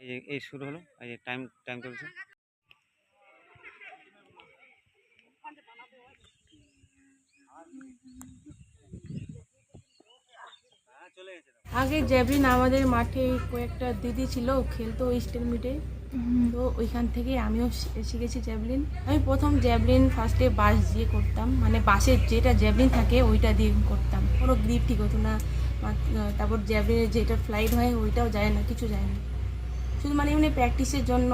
এই শুরু হলো, এই যে টাইম টাইম চলছে। আগে জ্যাভলিন আমাদের মাঠে কয়েকটা দিদি ছিল, খেলতো স্টেট মিটে, তো ওইখান থেকে আমিও শিখেছি জ্যাভলিন। আমি প্রথম জ্যাভলিন ফার্স্টে বাঁশ দিয়ে করতাম, মানে বাঁশের যেটা জ্যাভলিন থাকে ওইটা দিয়ে করতাম, কোনো গ্রিপ ঠিক হতো না। তারপর জ্যাভলিনের যেটা ফ্লাইট হয় ওইটাও যায় না, কিছু যায় না, শুধু মানে এমনি প্র্যাকটিসের জন্য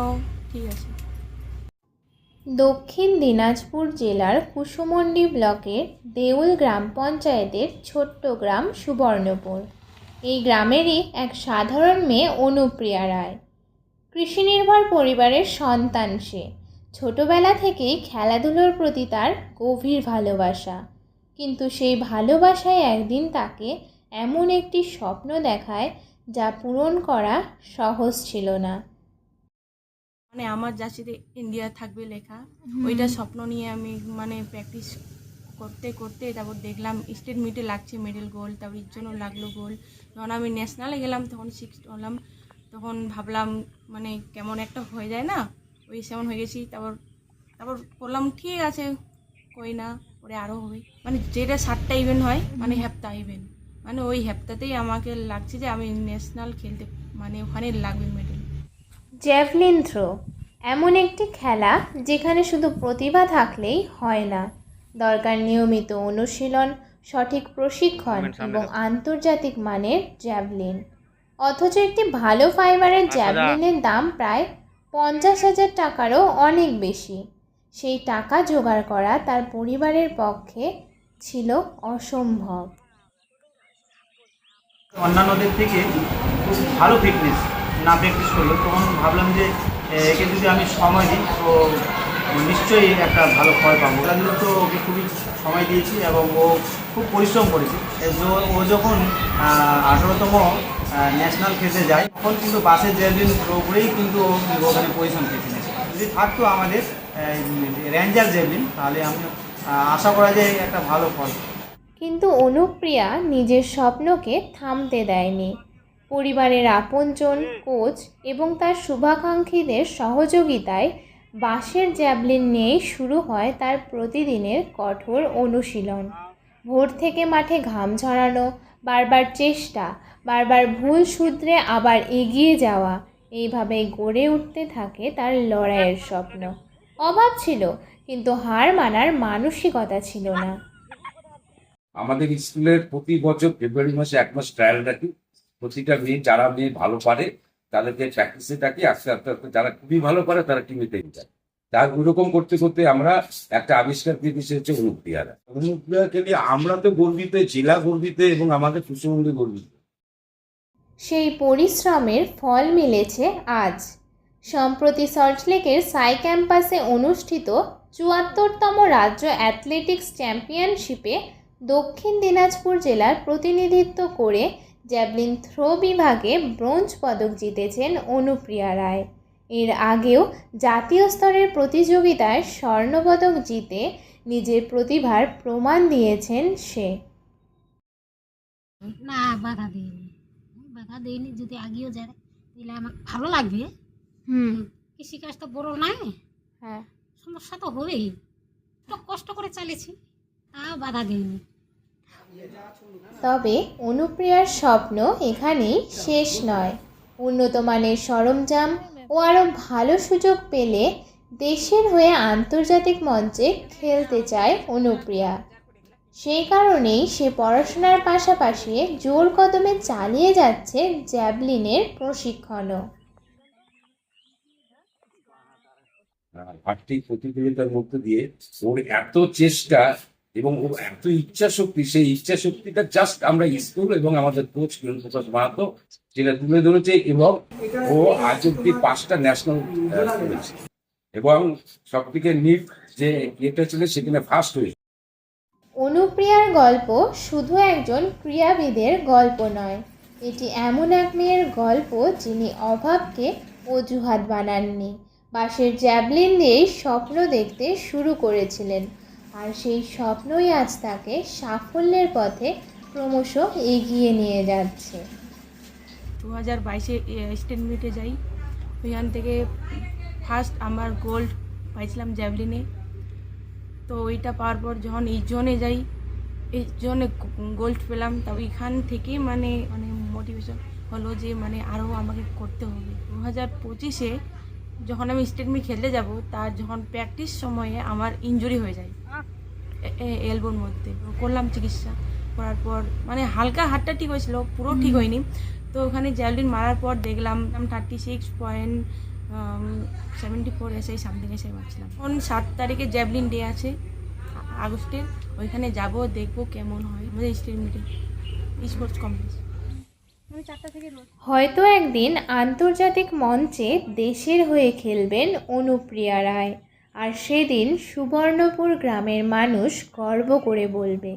ঠিক আছে। দক্ষিণ দিনাজপুর জেলার কুসুমন্ডি ব্লকের দেউল গ্রাম পঞ্চায়েতের ছোট্ট গ্রাম সুবর্ণপুর। এই গ্রামেরই এক সাধারণ মেয়ে অনুপ্রিয়া রায়। কৃষিনির্ভর পরিবারের সন্তান সে। ছোটবেলা থেকেই খেলাধুলোর প্রতি তার গভীর ভালোবাসা, কিন্তু সেই ভালোবাসায় একদিন তাকে এমন একটি স্বপ্ন দেখায় যা পূরণ করা সহজ ছিল না। মানে আমার জার্সিতে ইন্ডিয়া থাকবে লেখা, ওইটা স্বপ্ন নিয়ে আমি মানে প্র্যাকটিস করতে করতে তারপর দেখলাম স্টেট মিটে লাগছে মেডেল গোল্ড, তারপর এর জন্য লাগলো গোল্ড। যখন আমি ন্যাশনালে গেলাম তখন 6th হলাম, তখন ভাবলাম মানে কেমন একটা হয়ে যায় না, ওই 7 হয়ে গেছি। তারপর তারপর বললাম ঠিক আছে কই না, পরে আরও হবে। মানে যেটা 7টা ইভেন্ট হয়, মানে হ্যাপ্তা ইভেন্ট, মানে ওই হ্যাপ্তাতেই আমাকে লাগছে যে আমি ন্যাশনাল খেলতে, মানে ওখানে লাগবে মেডেল। জ্যাভলিন থ্রো এমন একটি খেলা যেখানে শুধু প্রতিভা থাকলেই হয় না, দরকার নিয়মিত অনুশীলন, সঠিক প্রশিক্ষণ এবং আন্তর্জাতিক মানের জ্যাভলিন। অথচ একটি ভালো ফাইবারের জ্যাভলিনের দাম প্রায় 50,000 টাকারও অনেক বেশি। সেই টাকা জোগাড় করা তার পরিবারের পক্ষে ছিল অসম্ভব। অন্যান্যদের থেকে খুব ভালো ফিটনেস না প্র্যাকটিস করলো, তখন ভাবলাম যে একে যদি আমি সময় দিই তো নিশ্চয়ই একটা ভালো ফল পাবো। তার জন্য তো ওকে খুবই সময় দিয়েছি এবং ও খুব পরিশ্রম করেছে। ও যখন 18তম ন্যাশনাল খেলতে যায় তখন কিন্তু বাসের জ্যাভলিন থ্রো করেই কিন্তু ওখানে পজিশন পেতে নিয়েছে। যদি থাকতো আমাদের রেঞ্জার জ্যাভলিন তাহলে আমি আশা করা যায় একটা ভালো ফল। কিন্তু অনুপ্রিয়া নিজের স্বপ্নকে থামতে দেয়নি। পরিবারের আপনজন, কোচ এবং তার শুভাকাঙ্ক্ষীদের সহযোগিতায় বাঁশের জ্যাভলিন নিয়েই শুরু হয় তার প্রতিদিনের কঠোর অনুশীলন। ভোর থেকে মাঠে ঘাম ঝরানো, বারবার চেষ্টা, বারবার ভুল শুধরে আবার এগিয়ে যাওয়া, এইভাবে গড়ে উঠতে থাকে তার লড়াইয়ের স্বপ্ন। অভাব ছিল, কিন্তু হার মানার মানসিকতা ছিল না। আমাদের স্কুলের প্রতি বছর ফেব্রুয়ারি মাসে 1 মাস ট্রায়াল রাখি। প্রতিটা মেয়ে, যারা মেয়ে ভালো পারে তাদেরকে প্র্যাকটিসে ডাকি, আস্তে আস্তে আস্তে যারা খুবই ভালো পারে তারা টিমে থেকে যায়। তার ওইরকম করতে করতে আমরা একটা আবিষ্কার পেয়ে এসেছে অনুপ্রিয়ারা। অনুপ্রিয়াকে নিয়ে আমরা তো গর্বিত, জেলা গর্বিত এবং আমাদের কুসুমন্ডি গর্বিত। সেই পরিশ্রমের ফল মিলেছে আজ। সম্প্রতি সল্টলেকের সাই ক্যাম্পাসে অনুষ্ঠিত 74তম রাজ্য অ্যাথলেটিক্স চ্যাম্পিয়নশিপে দক্ষিণ দিনাজপুর জেলার প্রতিনিধিত্ব করে জ্যাভলিন থ্রো বিভাগে ব্রোঞ্জ পদক জিতেছেন অনুপ্রিয়া রায়। এর আগেও জাতীয় স্তরের প্রতিযোগিতায় স্বর্ণপদক জিতে নিজের প্রতিভার প্রমাণ দিয়েছেন সে। না, বাধা দিইনি, যদি আগেও যায় তাহলে আমার ভালো লাগবে। কৃষিকাজ তো বড় নাই, হ্যাঁ, সমস্যা তো হবেই, তো কষ্ট করে চালিয়েছি, তাও বাধা দিইনি। তবে অনুপ্রিয়ার স্বপ্ন এখানেই শেষ নয়। উন্নত মানের সরঞ্জাম ও আরও ভালো সুযোগ পেলে দেশের হয়ে আন্তর্জাতিক মঞ্চে খেলতে চায় অনুপ্রিয়া। সেই কারণেই সে পড়াশোনার পাশাপাশি জোর কদমে চালিয়ে যাচ্ছে জ্যাভলিনের প্রশিক্ষণও। আর্থিক প্রতিযোগিতার মধ্যে দিয়ে ওর এত চেষ্টা এবং ওর এত ইচ্ছা শক্তি, সেই ইচ্ছা শক্তিটা জাস্ট আমরা স্কুল এবং আমাদের কোচ কিরণ প্রকাশ মাহাতো যেটা তুলে ধরেছে, এবং ও আজ অব্দি 5টা ন্যাশনাল করেছে এবং সব থেকে নিট যে ইয়েটা ছিল সেখানে ফার্স্ট হয়েছে। অনুপ্রিয়ার গল্প শুধু একজন ক্রীড়াবিদের গল্প নয়, এটি এমন এক মেয়ের গল্প যিনি অভাবকে অজুহাত বানাননি, বাঁশের জ্যাভলিন দিয়েই স্বপ্ন দেখতে শুরু করেছিলেন, আর সেই স্বপ্নই আজ তাকে সাফল্যের পথে ক্রমশ এগিয়ে নিয়ে যাচ্ছে। 2022-এ স্টেট মিটে যাই, ওইখান থেকে ফার্স্ট আমার গোল্ড পাইছিলাম জ্যাভলিনে। তো ওইটা পাওয়ার পর যখন এই জোনে যাই, এই জোনে গোল্ড পেলাম, তা ওইখান থেকেই মানে মোটিভেশন হলো যে মানে আরও আমাকে করতে হবে। 2025-এ যখন আমি স্টেট মিট খেলতে যাব, তার যখন প্র্যাকটিস সময়ে আমার ইনজুরি হয়ে যায় এলবোর মধ্যে। করলাম চিকিৎসা করার পর মানে হালকা হাতটা ঠিক হয়েছিল, পুরো ঠিক হয়নি। তো ওখানে জ্যাভলিন মারার পর দেখলাম 36.74 এসে সামথিং এসে মারছিলাম। এখন 7 তারিখে জ্যাভলিন ডে আছে আগস্টের, ওইখানে যাব, দেখবো কেমন হয় আমাদের স্টেট মিটে স্পোর্টস কমপ্লেক্স। হয়তো একদিন আন্তর্জাতিক মঞ্চে দেশের হয়ে খেলবেন অনুপ্রিয়া রায়, আর সেদিন সুবর্ণপুর গ্রামের মানুষ গর্ব করে বলবে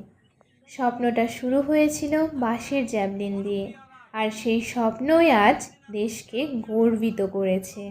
স্বপ্নটা শুরু হয়েছিল বাঁশের জ্যাভলিন দিয়ে, আর সেই স্বপ্নই আজ দেশকে গর্বিত করেছে।